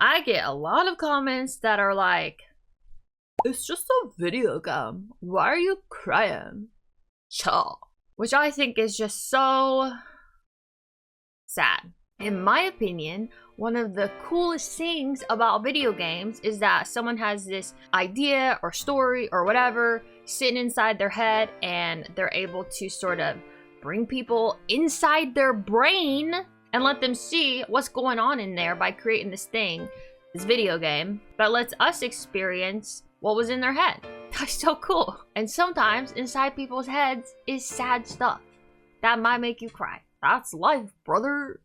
I get a lot of comments that are like, it's just a video game. Why are you crying? Chill. Which I think is just so sad. In my opinion, one of the coolest things about video games is that someone has this idea or story or whatever sitting inside their head, and they're able to sort of bring people inside their brain and let them see what's going on in there by creating this thing, this video game, that lets us experience what was in their head. That's so cool. And sometimes inside people's heads is sad stuff that might make you cry. That's life, brother.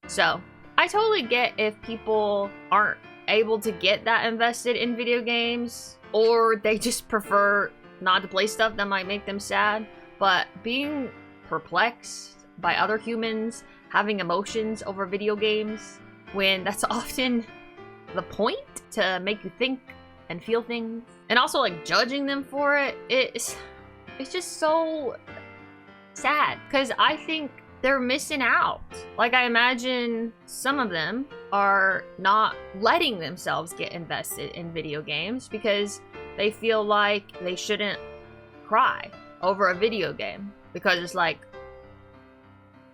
So I totally get if people aren't able to get that invested in video games, or they just prefer not to play stuff that might make them sad. But being perplexed by other humans having emotions over video games, when that's often the point, to make you think and feel things, and also like judging them for it, it's just so sad, because I think they're missing out. Like, I imagine some of them are not letting themselves get invested in video games because they feel like they shouldn't cry over a video game because it's like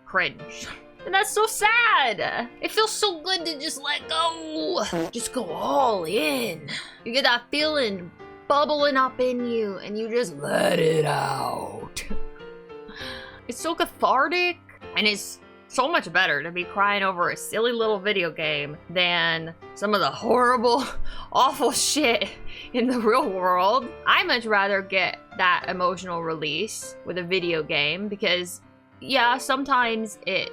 cringe. And that's so sad. It feels so good to just let go. Just go all in. You get that feeling bubbling up in you and you just let it out. It's so cathartic, and it's so much better to be crying over a silly little video game than some of the horrible, awful shit in the real world. I much rather get that emotional release with a video game because, yeah, sometimes it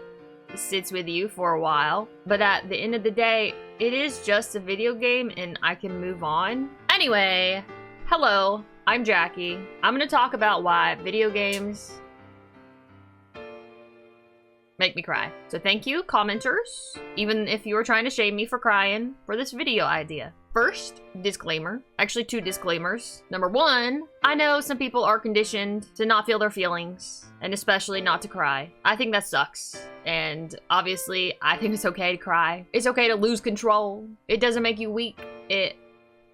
sits with you for a while, but at the end of the day, it is just a video game and I can move on. Anyway, hello, I'm Jackie. I'm gonna talk about why video games make me cry. So thank you, commenters, even if you were trying to shame me for crying for this video idea. First, disclaimer. Actually, two disclaimers. Number one, I know some people are conditioned to not feel their feelings, and especially not to cry. I think that sucks. And obviously, I think it's okay to cry. It's okay to lose control. It doesn't make you weak. It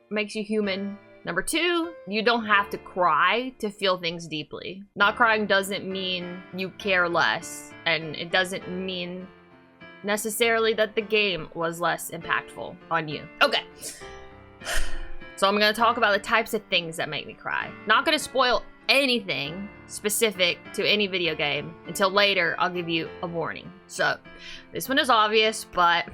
makes you human. Number two, you don't have to cry to feel things deeply. Not crying doesn't mean you care less, and it doesn't mean necessarily that the game was less impactful on you. Okay. So I'm gonna talk about the types of things that make me cry. Not gonna spoil anything specific to any video game until later. I'll give you a warning. So this one is obvious, but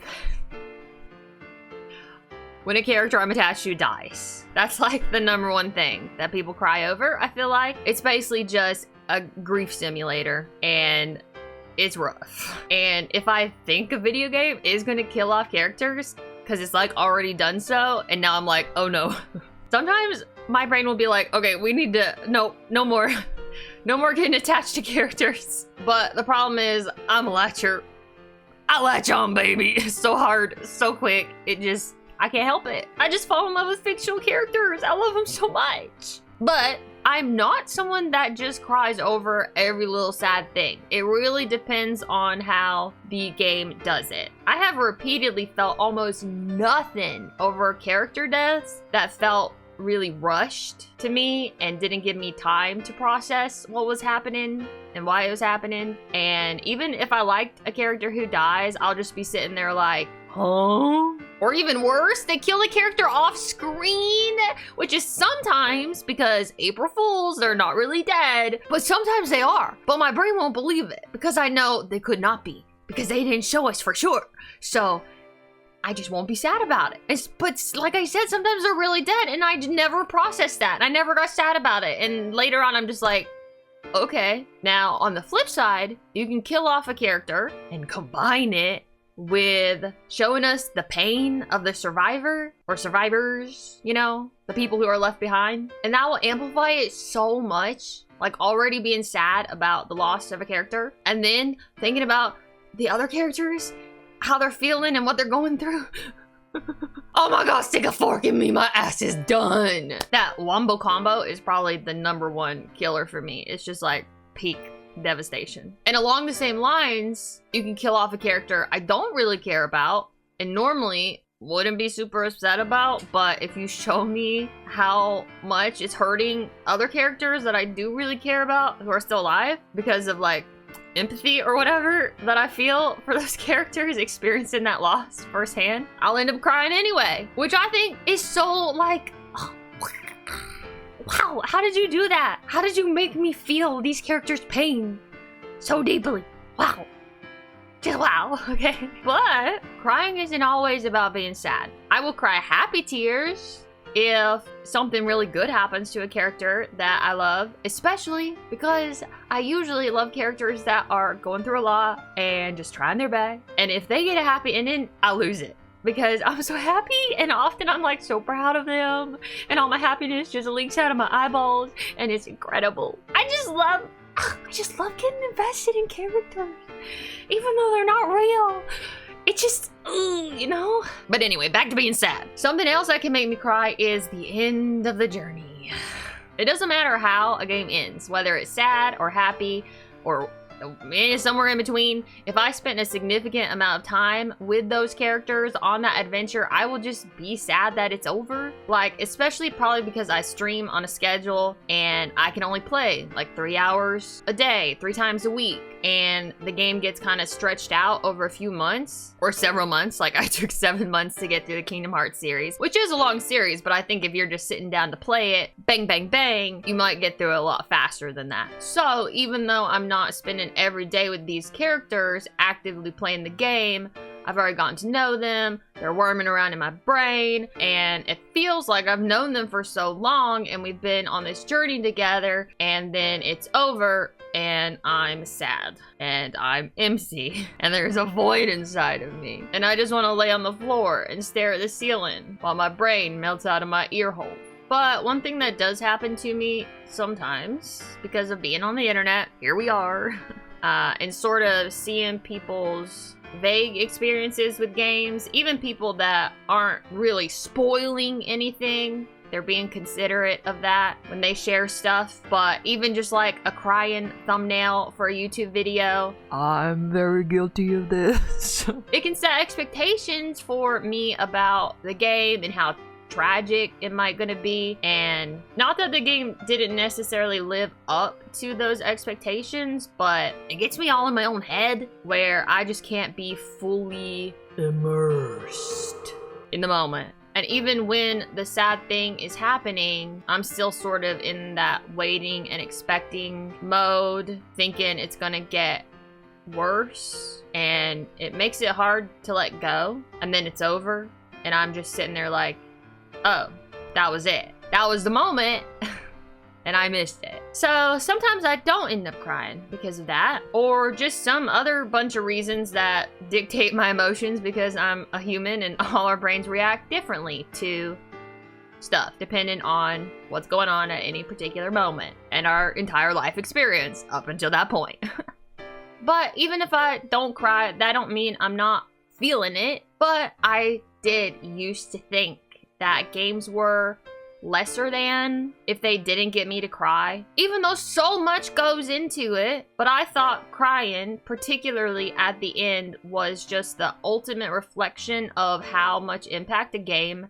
when a character I'm attached to dies. That's like the number one thing that people cry over, I feel like. It's basically just a grief simulator, and it's rough. And if I think a video game is gonna kill off characters, because it's like already done so, and now I'm like, oh no. Sometimes my brain will be like, okay, we need to, no more. No more getting attached to characters. But the problem is, I'm a latcher. I latch on, baby. It's so hard, so quick. I can't help it. I just fall in love with fictional characters. I love them so much. But I'm not someone that just cries over every little sad thing. It really depends on how the game does it. I have repeatedly felt almost nothing over character deaths that felt really rushed to me and didn't give me time to process what was happening and why it was happening. And even if I liked a character who dies, I'll just be sitting there like, huh? Or even worse, they kill the character off screen, which is sometimes because April Fools, they're not really dead, but sometimes they are. But my brain won't believe it because I know they could not be, because they didn't show us for sure. So I just won't be sad about it. But like I said, sometimes they're really dead and I never processed that. I never got sad about it. And later on, I'm just like, okay. Now, on the flip side, you can kill off a character and combine it with showing us the pain of the survivor or survivors, you know, the people who are left behind. And that will amplify it so much, like already being sad about the loss of a character and then thinking about the other characters, how they're feeling and what they're going through. Oh my god, stick a fork in me, my ass is done. That wombo combo is probably the number one killer for me. It's just like peak devastation. And along the same lines, you can kill off a character I don't really care about, and normally wouldn't be super upset about, but if you show me how much it's hurting other characters that I do really care about who are still alive because of like empathy or whatever that I feel for those characters experiencing that loss firsthand, I'll end up crying anyway, which I think is so like, wow, how did you do that? How did you make me feel these characters' pain so deeply? Wow. Just wow, okay? But crying isn't always about being sad. I will cry happy tears if something really good happens to a character that I love, especially because I usually love characters that are going through a lot and just trying their best. And if they get a happy ending, I lose it because I'm so happy, and often I'm like so proud of them, and all my happiness just leaks out of my eyeballs, and it's incredible. I just love getting invested in characters, even though they're not real. It just, you know? But anyway, back to being sad. Something else that can make me cry is the end of the journey. It doesn't matter how a game ends, whether it's sad or happy or somewhere in between. If I spent a significant amount of time with those characters on that adventure, I will just be sad that it's over. Like, especially probably because I stream on a schedule and I can only play like 3 hours a day, 3 times a week. And the game gets kind of stretched out over a few months or several months. Like I took 7 months to get through the Kingdom Hearts series, which is a long series, but I think if you're just sitting down to play it, bang, bang, bang, you might get through it a lot faster than that. So even though I'm not spending every day with these characters actively playing the game, I've already gotten to know them, they're worming around in my brain, and it feels like I've known them for so long and we've been on this journey together, and then it's over and I'm sad and I'm empty and there's a void inside of me. And I just want to lay on the floor and stare at the ceiling while my brain melts out of my ear hole. But one thing that does happen to me sometimes, because of being on the internet, here we are, and sort of seeing people's vague experiences with games, even people that aren't really spoiling anything, they're being considerate of that when they share stuff. But even just like a crying thumbnail for a YouTube video, I'm very guilty of this. It can set expectations for me about the game and how tragic it might gonna be, and not that the game didn't necessarily live up to those expectations, but it gets me all in my own head where I just can't be fully immersed in the moment. And even when the sad thing is happening, I'm still sort of in that waiting and expecting mode, thinking it's gonna get worse, and it makes it hard to let go. And then it's over and I'm just sitting there like, oh, that was it. That was the moment. And I missed it. So sometimes I don't end up crying because of that, or just some other bunch of reasons that dictate my emotions, because I'm a human and all our brains react differently to stuff depending on what's going on at any particular moment and our entire life experience up until that point. But even if I don't cry, that don't mean I'm not feeling it. But I did used to think that games were lesser than if they didn't get me to cry, even though so much goes into it. But I thought crying, particularly at the end, was just the ultimate reflection of how much impact a game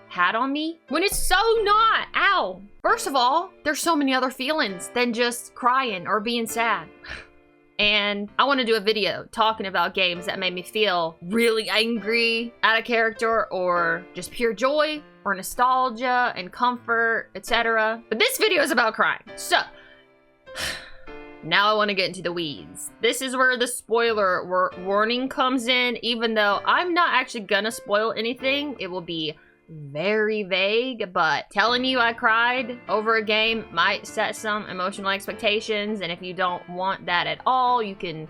had on me, when it's so not. Ow. First of all, there's so many other feelings than just crying or being sad. And I want to do a video talking about games that made me feel really angry at a character, or just pure joy, or nostalgia and comfort, etc. But this video is about crying. So, now I want to get into the weeds. This is where the spoiler warning comes in. Even though I'm not actually gonna spoil anything, it will be very vague, but telling you I cried over a game might set some emotional expectations, and if you don't want that at all, you can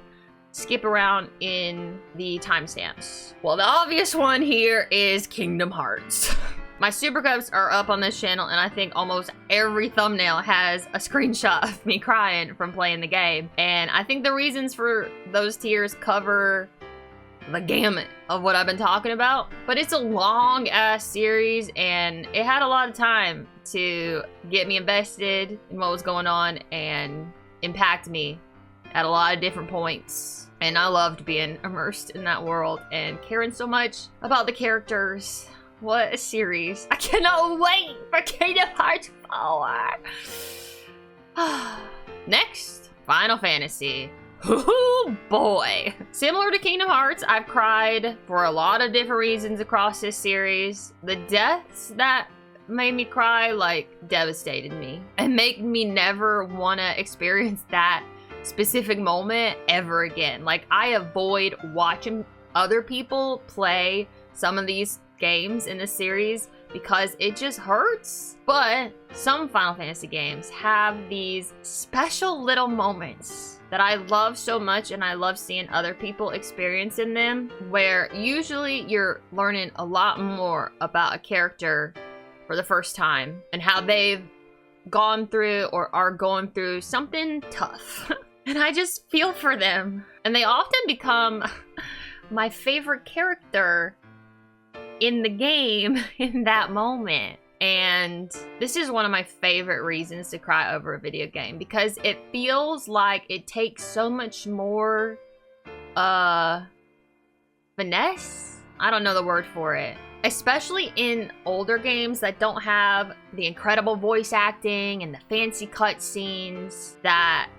skip around in the timestamps. Well, the obvious one here is Kingdom Hearts. My Super Cups are up on this channel, and I think almost every thumbnail has a screenshot of me crying from playing the game. And I think the reasons for those tears cover the gamut of what I've been talking about. But it's a long ass series, and it had a lot of time to get me invested in what was going on and impact me at a lot of different points. And I loved being immersed in that world and caring so much about the characters. What a series. I cannot wait for Kingdom Hearts 4. Next, Final Fantasy. Oh boy. Similar to Kingdom Hearts, I've cried for a lot of different reasons across this series. The deaths that made me cry, like, devastated me and make me never want to experience that specific moment ever again. Like, I avoid watching other people play some of these games in the series because it just hurts. But some Final Fantasy games have these special little moments that I love so much, and I love seeing other people experiencing them, where usually you're learning a lot more about a character for the first time and how they've gone through or are going through something tough. And I just feel for them. And they often become my favorite character in the game in that moment. And this is one of my favorite reasons to cry over a video game, because it feels like it takes so much more finesse. I don't know the word for it. Especially in older games that don't have the incredible voice acting and the fancy cutscenes that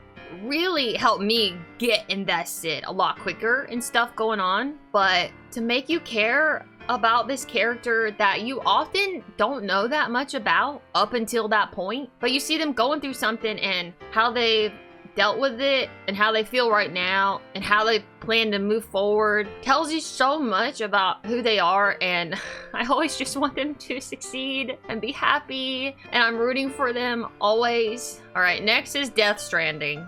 really help me get invested a lot quicker in stuff going on. But to make you care about this character that you often don't know that much about up until that point, but you see them going through something and how they've dealt with it and how they feel right now and how they plan to move forward, tells you so much about who they are. And I always just want them to succeed and be happy, and I'm rooting for them always. All right, next is Death Stranding.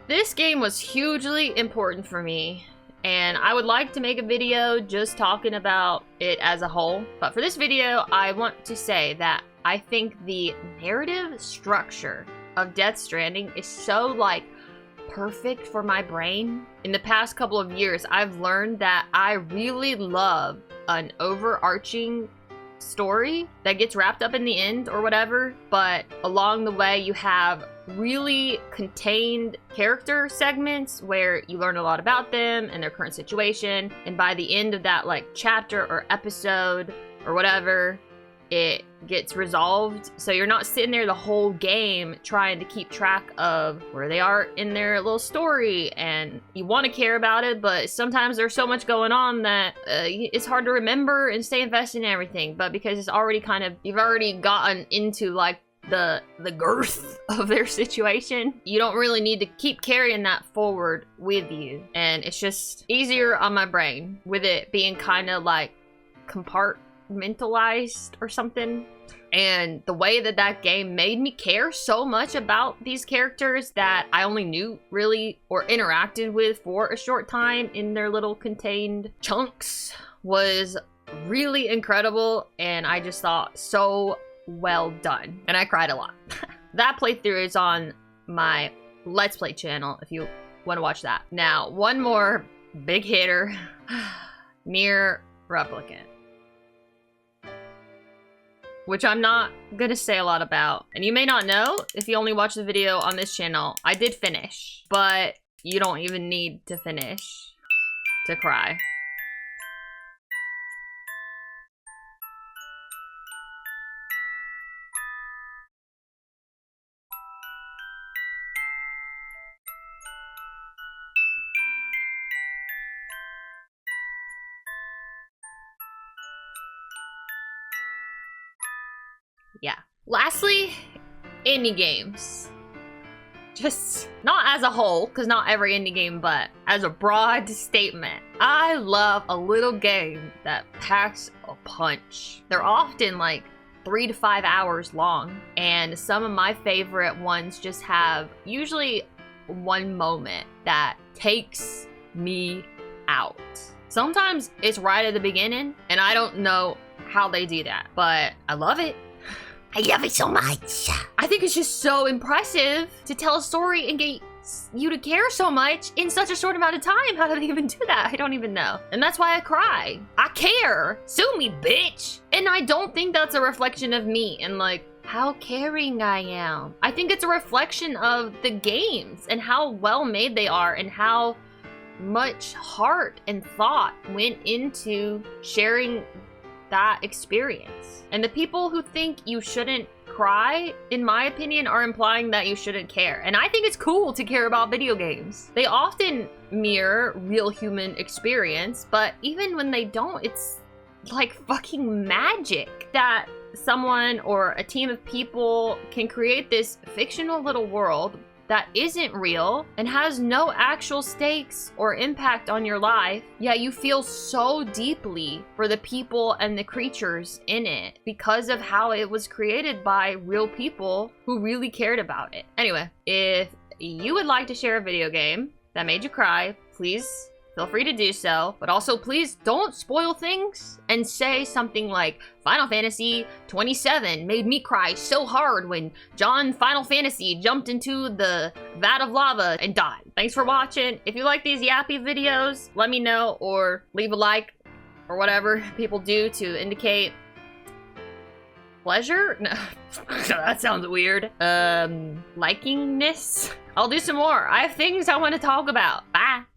This game was hugely important for me, and I would like to make a video just talking about it as a whole. But for this video, I want to say that I think the narrative structure of Death Stranding is so, like, perfect for my brain. In the past couple of years, I've learned that I really love an overarching story that gets wrapped up in the end or whatever, but along the way you have really contained character segments where you learn a lot about them and their current situation, and by the end of that, like, chapter or episode or whatever, it gets resolved. So you're not sitting there the whole game trying to keep track of where they are in their little story, and you want to care about it, but sometimes there's so much going on that it's hard to remember and stay invested in everything. But because it's already kind of, you've already gotten into, like, the girth of their situation, you don't really need to keep carrying that forward with you, and it's just easier on my brain with it being kind of like compartmentalized or something. And the way that that game made me care so much about these characters that I only knew really or interacted with for a short time in their little contained chunks was really incredible, and I just thought so well done, and I cried a lot. That playthrough is on my Let's Play channel if you want to watch that. Now, one more big hitter, Nier Replicant, which I'm not gonna say a lot about, and you may not know if you only watch the video on this channel. I did finish, but you don't even need to finish to cry. Yeah. Lastly, indie games. Just not as a whole, because not every indie game, but as a broad statement. I love a little game that packs a punch. They're often like 3 to 5 hours long, and some of my favorite ones just have usually one moment that takes me out. Sometimes it's right at the beginning, and I don't know how they do that, but I love it. I love it so much. I think it's just so impressive to tell a story and get you to care so much in such a short amount of time. How do they even do that? I don't even know. And that's why I cry. I care. Sue me, bitch. And I don't think that's a reflection of me and, like, how caring I am. I think it's a reflection of the games and how well made they are and how much heart and thought went into sharing that experience. And the people who think you shouldn't cry, in my opinion, are implying that you shouldn't care. And I think it's cool to care about video games. They often mirror real human experience, but even when they don't, it's like fucking magic that someone or a team of people can create this fictional little world that isn't real and has no actual stakes or impact on your life, yet you feel so deeply for the people and the creatures in it because of how it was created by real people who really cared about it. Anyway, if you would like to share a video game that made you cry, please feel free to do so, but also please don't spoil things and say something like, Final Fantasy 27 made me cry so hard when John Final Fantasy jumped into the vat of lava and died. Thanks for watching. If you like these yappy videos, let me know or leave a like or whatever people do to indicate pleasure? No, that sounds weird. Likingness? I'll do some more. I have things I want to talk about. Bye.